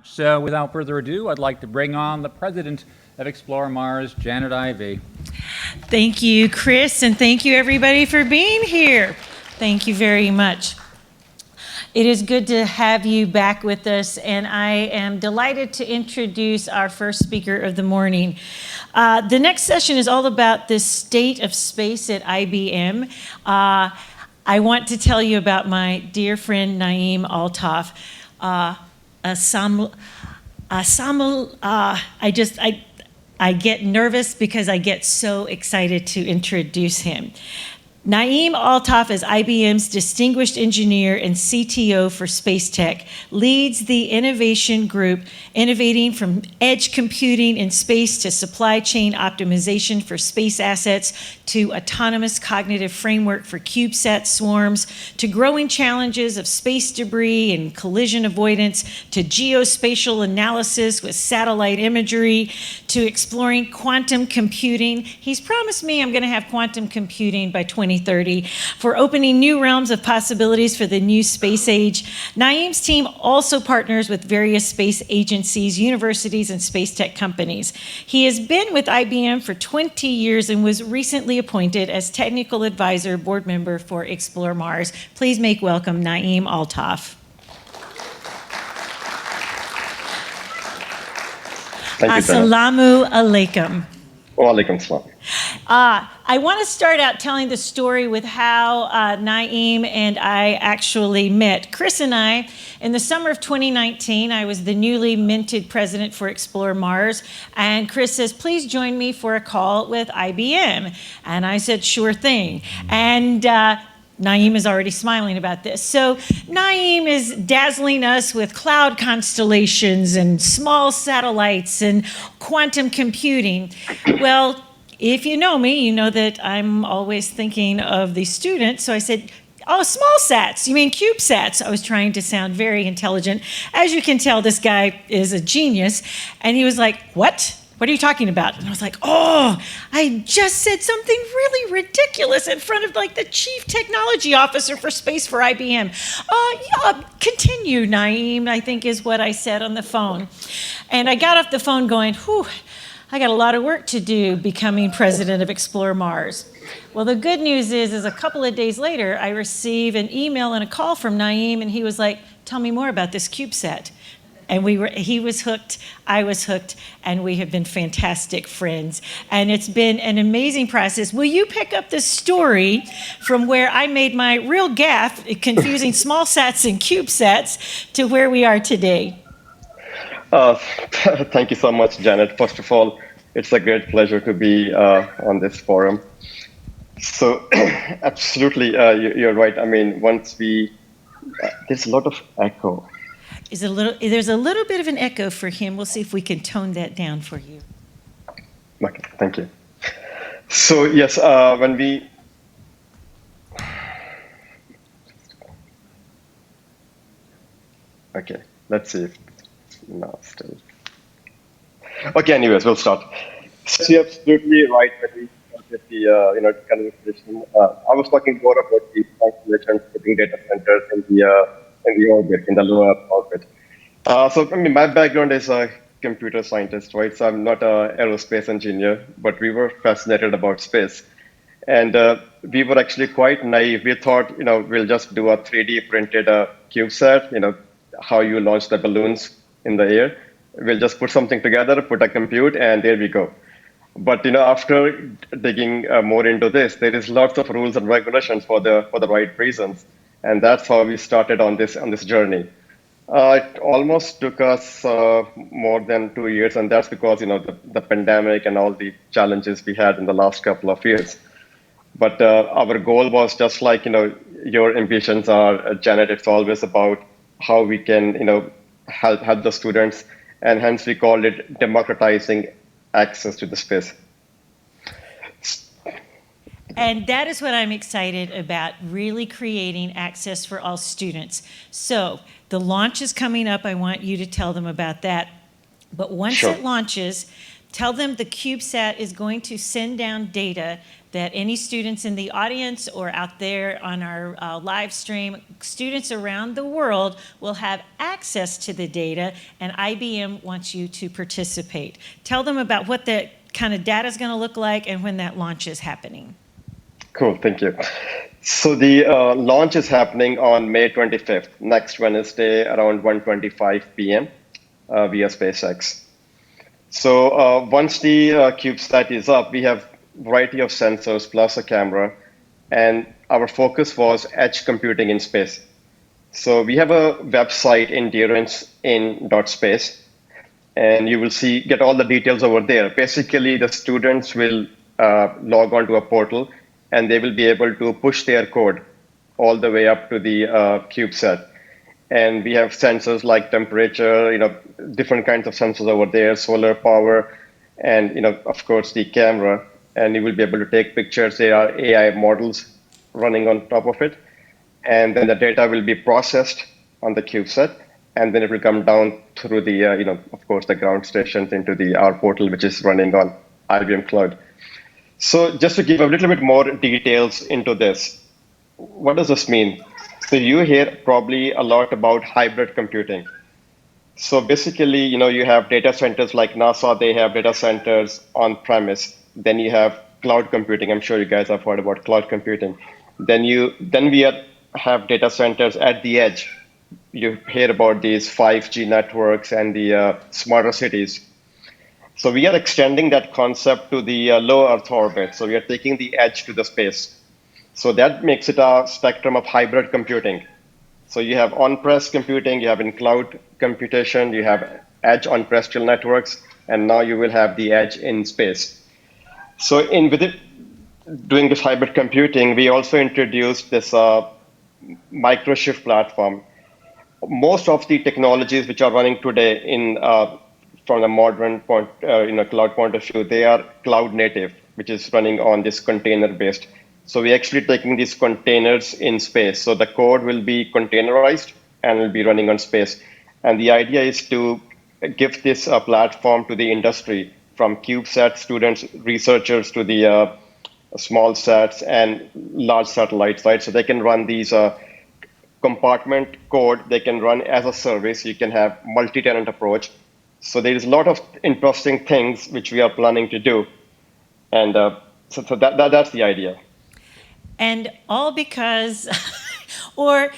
So without further ado, I'd like to bring on the president of Explore Mars, Janet Ivey. Thank you, Chris, and thank you everybody for being here. Thank you very much. It is good to have you back with us, and I am delighted to introduce our first speaker of the morning. The next session is all about the state of space at IBM. I want to tell you about my dear friend Naeem Altaf. I get nervous because I get so excited to introduce him. Naeem Altaf is IBM's distinguished engineer and CTO for Space Tech, leads the innovation group innovating from edge computing in space to supply chain optimization for space assets to autonomous cognitive framework for CubeSat swarms to growing challenges of space debris and collision avoidance to geospatial analysis with satellite imagery to exploring quantum computing. He's promised me I'm going to have quantum computing by 2030 for opening new realms of possibilities for the new space age. Naeem's team also partners with various space agencies, universities, and space tech companies. He has been with IBM for 20 years and was recently appointed as technical advisor board member for Explore Mars. Please make welcome Naeem Altaf. Thank you, Assalamu alaikum. Wa alaikum salam. I want to start out telling the story with how Naeem and I actually met. Chris and I, in the summer of 2019, I was the newly minted president for Explore Mars, and Chris says, please join me for a call with IBM. And I said, sure thing. And Naeem is already smiling about this. So Naeem is dazzling us with cloud constellations and small satellites and quantum computing. Well, if you know me, you know that I'm always thinking of the students. So I said, oh, small sats, you mean CubeSats? I was trying to sound very intelligent. As you can tell, this guy is a genius. And he was like, what? What are you talking about? And I was like, oh, I just said something really ridiculous in front of like the chief technology officer for space for IBM. Yeah, continue, Naeem, I think is what I said on the phone. And I got off the phone going, whew, I got a lot of work to do becoming president of Explore Mars. Well, the good news is a couple of days later, I received an email and a call from Naeem, and he was like, tell me more about this CubeSat. And he was hooked, I was hooked, and we have been fantastic friends. And it's been an amazing process. Will you pick up the story from where I made my real gaffe, confusing small sats and CubeSats, to where we are today? Thank you so much, Janet. First of all, it's a great pleasure to be on this forum. So absolutely, you're right. I mean, there's a lot of echo. There's a little bit of an echo for him. We'll see if we can tone that down for you. Okay, thank you. So yes, okay, let's see if no, still. Okay, anyways, we'll start. So you're absolutely right when we started the conversation. I was talking more about the constellations putting data centers in the orbit, in the lower orbit. So I mean, my background is a computer scientist, right? So I'm not an aerospace engineer, but we were fascinated about space. And we were actually quite naive. We thought, we'll just do a 3D printed CubeSat, how you launch the balloons in the air. We'll just put something together, put a compute, and there we go. But after digging more into this, there is lots of rules and regulations for the right reasons, and that's how we started on this journey. It almost took us more than 2 years, and that's because the pandemic and all the challenges we had in the last couple of years. But our goal was just like your ambitions are, Janet. It's always about how we can help the students, and hence we called it democratizing access to the space. And that is what I'm excited about, really creating access for all students. So the launch is coming up. I want you to tell them about that. But once Sure. it launches, Tell them the CubeSat is going to send down data that any students in the audience or out there on our live stream, students around the world will have access to the data, and IBM wants you to participate. Tell them about what the kind of data is going to look like and when that launch is happening. Cool, thank you. So the launch is happening on May 25th, next Wednesday around 1:25 p.m. Via SpaceX. So once the CubeSat is up, we have a variety of sensors plus a camera, and our focus was edge computing in space. So we have a website, endurance.space, and you will get all the details over there. Basically, the students will log on to a portal, and they will be able to push their code all the way up to the CubeSat. And we have sensors like temperature, different kinds of sensors over there, solar power, and of course the camera. And you will be able to take pictures. There are AI models running on top of it, and then the data will be processed on the CubeSat, and then it will come down through the, of course, the ground stations into our portal, which is running on IBM Cloud. So just to give a little bit more details into this, what does this mean? So you hear probably a lot about hybrid computing. So basically, you have data centers like NASA, they have data centers on premise. Then you have cloud computing. I'm sure you guys have heard about cloud computing. Then we have data centers at the edge. You hear about these 5G networks and the smarter cities. So we are extending that concept to the low Earth orbit. So we are taking the edge to the space. So that makes it a spectrum of hybrid computing. So you have on-prem computing, you have in cloud computation, you have edge on terrestrial networks, and now you will have the edge in space. So doing this hybrid computing, we also introduced this microchip platform. Most of the technologies which are running today from the modern cloud point of view, they are cloud native, which is running on this container based. So we're actually taking these containers in space. So the code will be containerized and will be running on space. And the idea is to give this platform to the industry, from CubeSat students, researchers, to the small sats and large satellites, right? So they can run these compartment code. They can run as a service. You can have multi-tenant approach. So there is a lot of interesting things which we are planning to do. And so that's the idea. And all because, or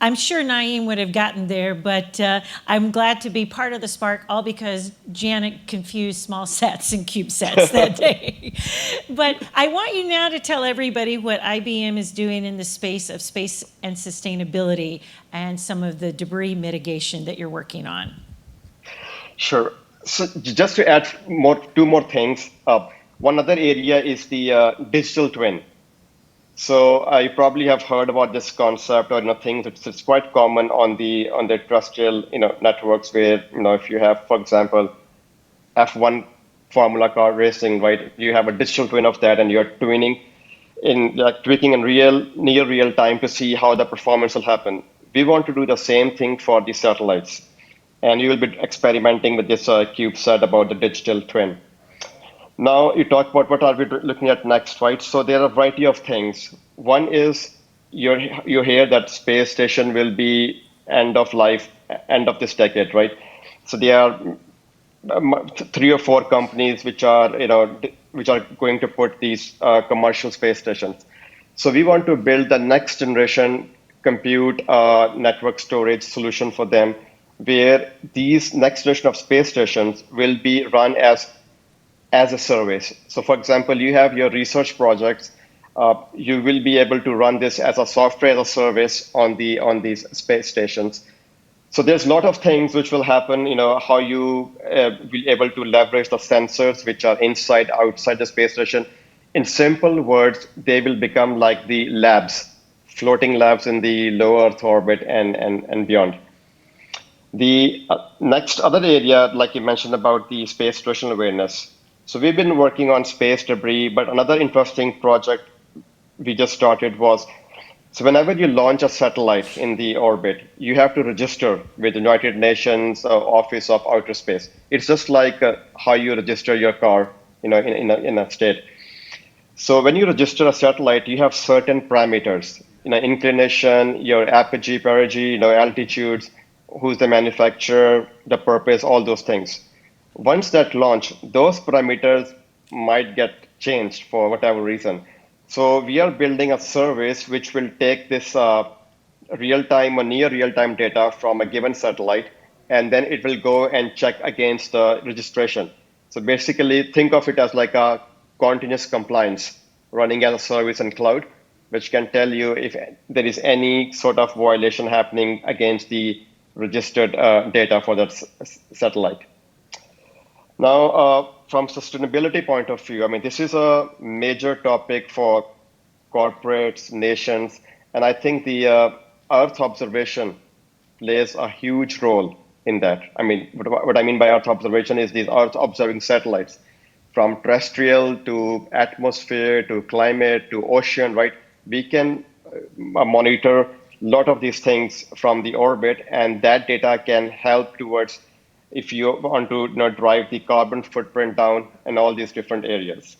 I'm sure Naeem would have gotten there, but I'm glad to be part of the Spark, all because Janet confused small sats and CubeSats that day. But I want you now to tell everybody what IBM is doing in the space of space and sustainability and some of the debris mitigation that you're working on. Sure. So just to add two more things, one other area is the digital twin. So you probably have heard about this concept or things. It's quite common on the terrestrial networks where if you have, for example, F1 Formula car racing, right? You have a digital twin of that, and you're tweaking in near real time to see how the performance will happen. We want to do the same thing for the satellites, and you will be experimenting with this CubeSat about the digital twin. Now you talk about what are we looking at next, right? So there are a variety of things. One is you hear that space station will be end of life, end of this decade, right? So there are 3 or 4 companies which are going to put these commercial space stations. So we want to build the next generation compute network storage solution for them, where these next generation of space stations will be run as a service. So for example, you have your research projects, you will be able to run this as a software as a service on these space stations. So there's a lot of things which will happen, how you will be able to leverage the sensors which are inside, outside the space station. In simple words, they will become like the labs, floating labs in the low Earth orbit and beyond. The next other area, like you mentioned about the space situational awareness. So we've been working on space debris, but another interesting project we just started was So whenever you launch a satellite in the orbit, you have to register with the United Nations Office of Outer Space. It's just like how you register your car, in a state. So when you register a satellite, you have certain parameters, inclination, your apogee, perigee, altitudes, who's the manufacturer, the purpose, all those things. Once that launch, those parameters might get changed for whatever reason. So we are building a service which will take this real-time or near real-time data from a given satellite, and then it will go and check against the registration. So basically, think of it as like a continuous compliance running as a service in cloud, which can tell you if there is any sort of violation happening against the registered data for that satellite. Now, from sustainability point of view, I mean, this is a major topic for corporates, nations, and I think the Earth observation plays a huge role in that. I mean, what I mean by Earth observation is these Earth observing satellites, from terrestrial to atmosphere to climate to ocean, right? We can monitor a lot of these things from the orbit, and that data can help towards if you want to drive the carbon footprint down and all these different areas.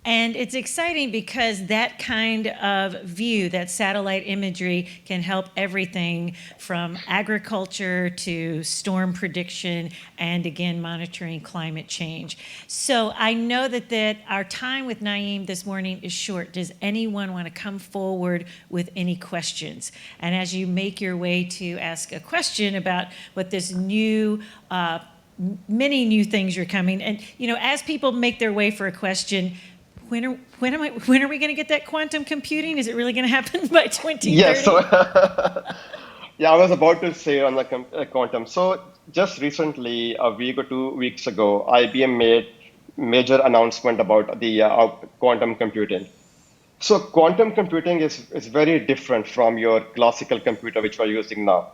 And it's exciting because that kind of view, that satellite imagery, can help everything from agriculture to storm prediction and, again, monitoring climate change. So I know that our time with Naeem this morning is short. Does anyone want to come forward with any questions? And as you make your way to ask a question about what this new many new things are coming, and as people make their way for a question, when are we going to get that quantum computing? Is it really going to happen by 2030? Yes. So, yeah, I was about to say on the quantum. So just recently, a week or 2 weeks ago, IBM made major announcement about the quantum computing. So quantum computing is very different from your classical computer, which we're using now.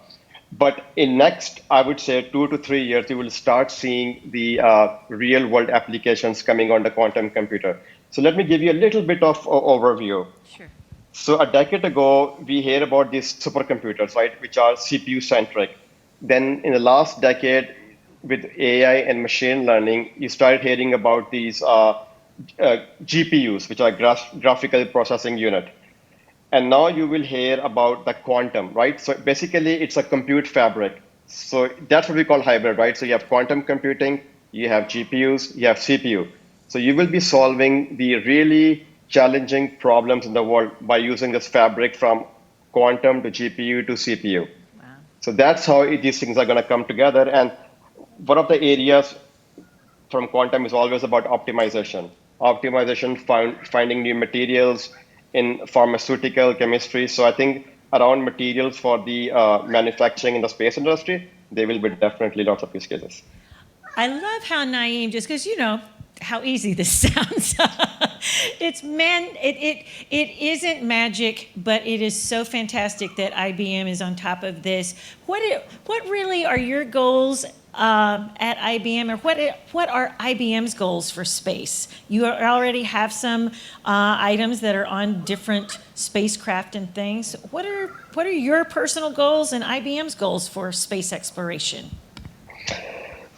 But in next, I would say 2 to 3 years, you will start seeing the real world applications coming on the quantum computer. So let me give you a little bit of overview. Sure. So a decade ago, we heard about these supercomputers, right, which are CPU centric. Then in the last decade, with AI and machine learning, you started hearing about these GPUs, which are graphical processing unit. And now you will hear about the quantum, right? So basically, it's a compute fabric. So that's what we call hybrid, right? So you have quantum computing, you have GPUs, you have CPU. So you will be solving the really challenging problems in the world by using this fabric from quantum to GPU to CPU. Wow. So that's how these things are going to come together. And one of the areas from quantum is always about optimization. Optimization, finding new materials in pharmaceutical chemistry. So I think around materials for the manufacturing in the space industry, there will be definitely lots of use cases. I love how Naeem, just because how easy this sounds. It isn't magic, but it is so fantastic that IBM is on top of this. What really are your goals at IBM, or what are IBM's goals for space? You already have some items that are on different spacecraft and things. What are your personal goals and IBM's goals for space exploration?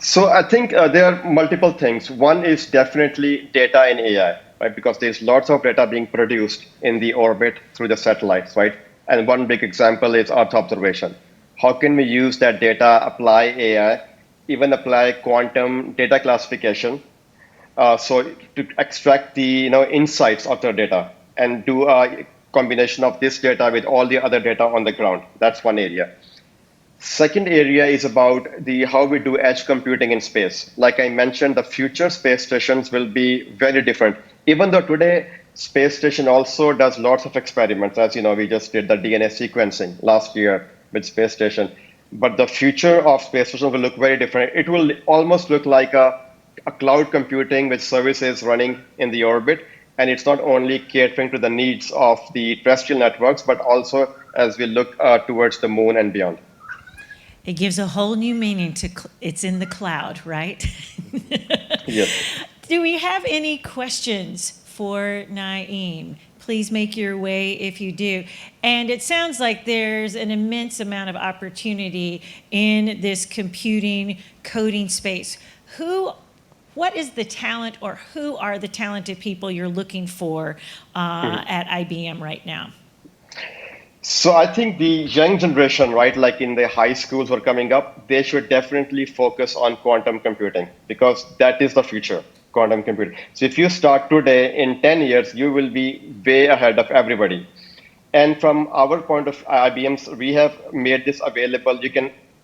So I think there are multiple things. One is definitely data and AI, right? Because there's lots of data being produced in the orbit through the satellites, right? And one big example is Earth observation. How can we use that data, apply AI, even apply quantum data classification, so to extract the insights of the data and do a combination of this data with all the other data on the ground. That's one area. Second area is about how we do edge computing in space. Like I mentioned, the future space stations will be very different. Even though today, space station also does lots of experiments. As you know, we just did the DNA sequencing last year with space station. But the future of space station will look very different. It will almost look like a cloud computing with services running in the orbit. And it's not only catering to the needs of the terrestrial networks, but also as we look towards the moon and beyond. It gives a whole new meaning to it's in the cloud, right? Yes. Do we have any questions for Naeem? please make your way if you do. And it sounds like there's an immense amount of opportunity in this computing, coding space. What is the talent, or who are the talented people you're looking for at IBM right now? So I think the young generation, right, like in the high schools who are coming up, they should definitely focus on quantum computing because that is the future, quantum computing. So if you start today, in 10 years, you will be way ahead of everybody. And from our point of IBM's, we have made this available.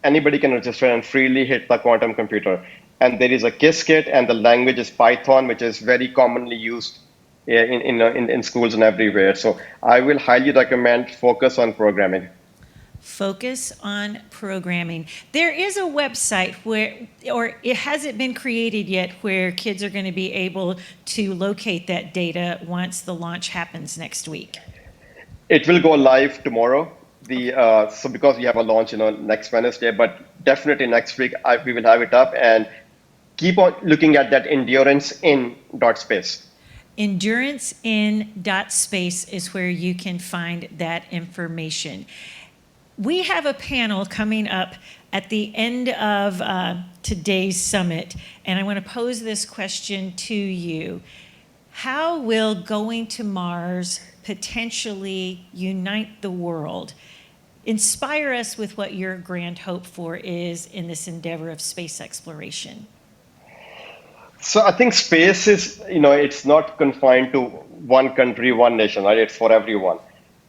Anybody can register and freely hit the quantum computer. And there is a Qiskit, and the language is Python, which is very commonly used in schools and everywhere. So I will highly recommend focus on programming. Focus on programming. There is a website where, or it hasn't been created yet, where kids are going to be able to locate that data once the launch happens next week. It will go live tomorrow. So because we have a launch, next Wednesday, but definitely next week we will have it up, and keep on looking at that endurance in .space. Endurance in .space is where you can find that information. We have a panel coming up at the end of today's summit, and I want to pose this question to you. How will going to Mars potentially unite the world? Inspire us with what your grand hope for is in this endeavor of space exploration. So I think space is, it's not confined to one country, one nation, right? It's for everyone.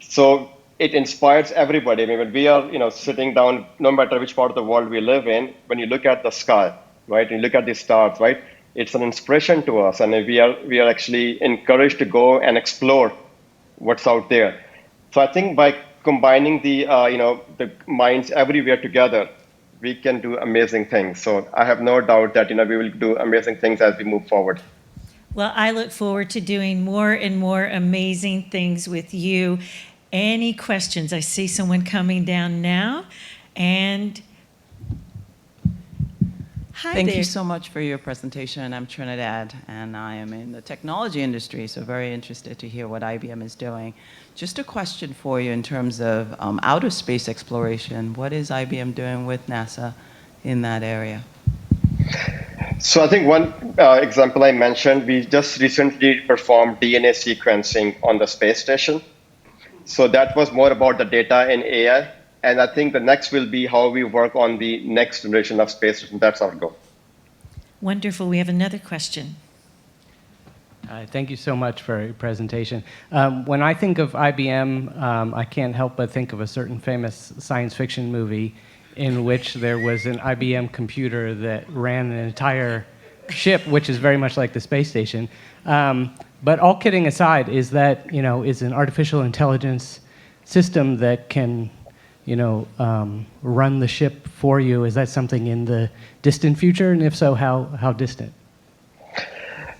So it inspires everybody. I mean, when we are, sitting down, no matter which part of the world we live in, when you look at the sky, right, and you look at the stars, right, it's an inspiration to us, and we are actually encouraged to go and explore what's out there. So I think by combining the minds everywhere together, we can do amazing things. So I have no doubt that we will do amazing things as we move forward. Well, I look forward to doing more and more amazing things with you. Any questions? I see someone coming down now. And hi there. Thank you so much for your presentation. I'm Trinidad, and I am in the technology industry, so very interested to hear what IBM is doing. Just a question for you in terms of outer space exploration. What is IBM doing with NASA in that area? So I think one example I mentioned, we just recently performed DNA sequencing on the space station. So that was more about the data in AI. And I think the next will be how we work on the next generation of space station. That's our goal. Wonderful. We have another question. Thank you so much for your presentation. When I think of IBM, I can't help but think of a certain famous science fiction movie in which there was an IBM computer that ran an entire ship, which is very much like the space station. But all kidding aside, is that is an artificial intelligence system that can run the ship for you? Is that something in the distant future? And if so, how distant?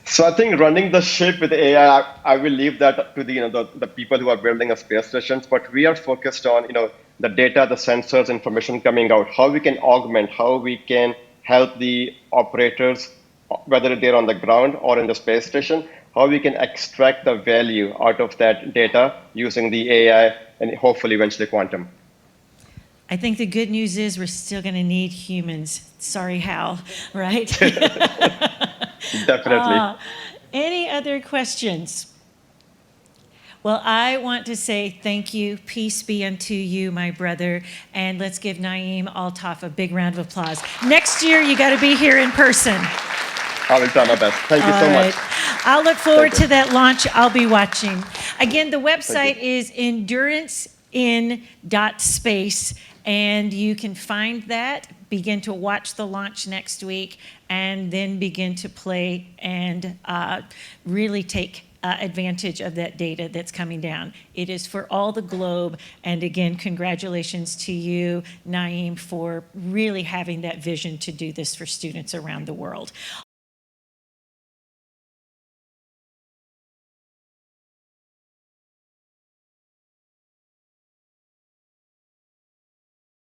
So I think running the ship with AI, I will leave that to the people who are building a space stations. But we are focused on the data, the sensors, information coming out, how we can augment, how we can help the operators, whether they're on the ground or in the space station, how we can extract the value out of that data using the AI and hopefully eventually quantum. I think the good news is we're still going to need humans. Sorry, Hal, right? Definitely. Any other questions? Well, I want to say thank you. Peace be unto you, my brother. And let's give Naeem Altaf a big round of applause. Next year, you got to be here in person. I will try my best. Thank you so much. I'll look forward to that launch. I'll be watching. Again, the website is enduranceinSpace, and you can find that, begin to watch the launch next week, and then begin to play and really take advantage of that data that's coming down. It is for all the globe. And again, congratulations to you, Naeem, for really having that vision to do this for students around the world.